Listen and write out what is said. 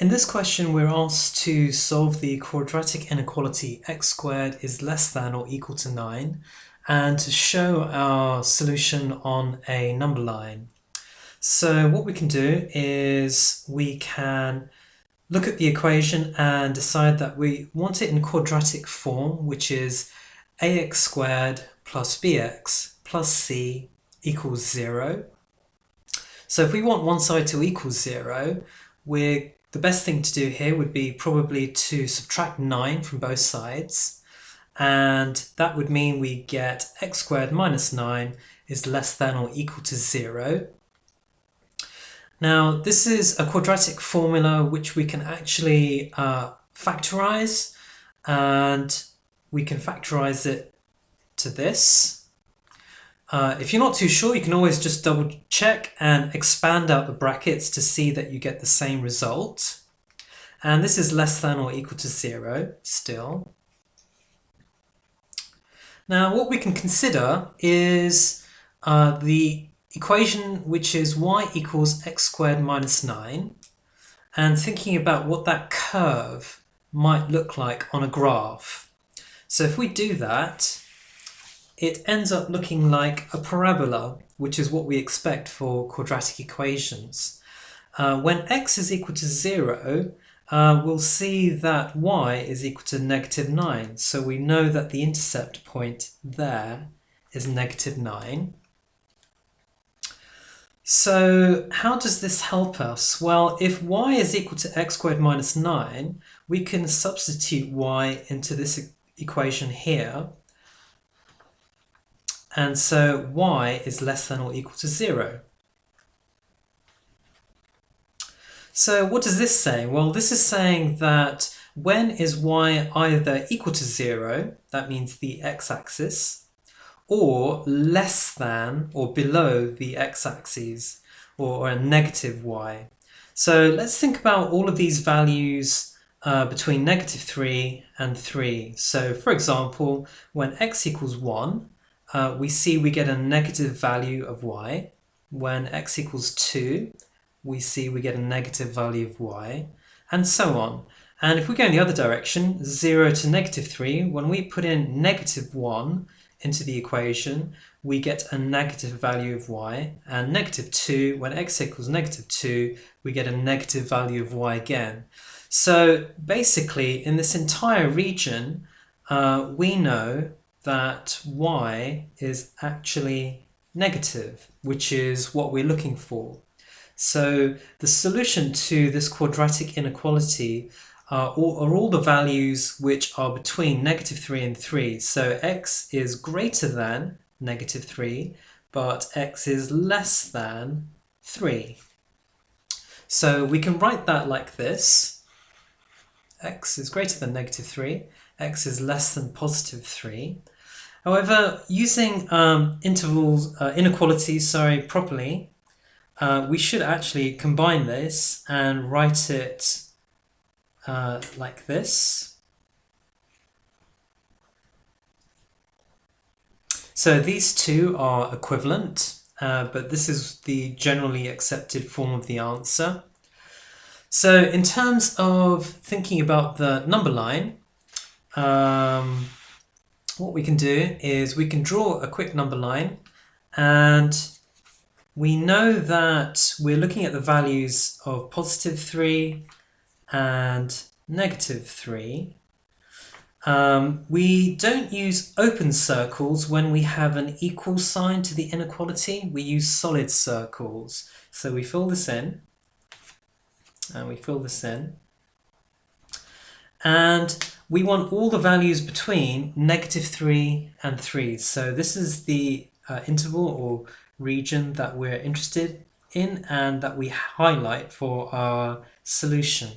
In this question, we're asked to solve the quadratic inequality x squared is less than or equal to 9 and to show our solution on a number line. So what we can do is we can look at the equation and decide that we want it in quadratic form, which is ax squared plus bx plus c equals 0. So if we want one side to equal 0, the best thing to do here would be probably to subtract 9 from both sides, and that would mean we get x squared minus 9 is less than or equal to 0. Now this is a quadratic formula which we can actually factorize, and we can factorize it to this. If you're not too sure, you can always just double check and expand out the brackets to see that you get the same result. And this is less than or equal to 0 still. Now what we can consider is the equation which is y equals x squared minus 9, and thinking about what that curve might look like on a graph. So if we do that, it ends up looking like a parabola, which is what we expect for quadratic equations. When x is equal to 0, we'll see that y is equal to negative 9. So we know that the intercept point there is negative 9. So how does this help us? Well, if y is equal to x squared minus 9, we can substitute y into this equation here. And so y is less than or equal to 0. So what does this say? Well, this is saying that when is y either equal to 0, that means the x-axis, or less than or below the x-axis, or a negative y. So let's think about all of these values between negative 3 and 3. So for example, when x equals 1, we see we get a negative value of y. When x equals 2, we see we get a negative value of y, and so on. And if we go in the other direction, 0 to negative 3, when we put in negative 1 into the equation, we get a negative value of y, and negative 2, when x equals negative 2, we get a negative value of y again. So basically, in this entire region, we know that y is actually negative, which is what we're looking for. So the solution to this quadratic inequality are all the values which are between negative 3 and 3. So x is greater than negative 3, but x is less than 3. So we can write that like this. X is greater than negative 3, x is less than positive 3. However, using inequalities properly, we should actually combine this and write it like this. So these two are equivalent, but this is the generally accepted form of the answer. So in terms of thinking about the number line, what we can do is we can draw a quick number line, and we know that we're looking at the values of positive 3 and negative 3. We don't use open circles when we have an equal sign to the inequality. We use solid circles. So we fill this in, and we fill this in, and we want all the values between negative 3 and 3. So this is the interval or region that we're interested in and that we highlight for our solution.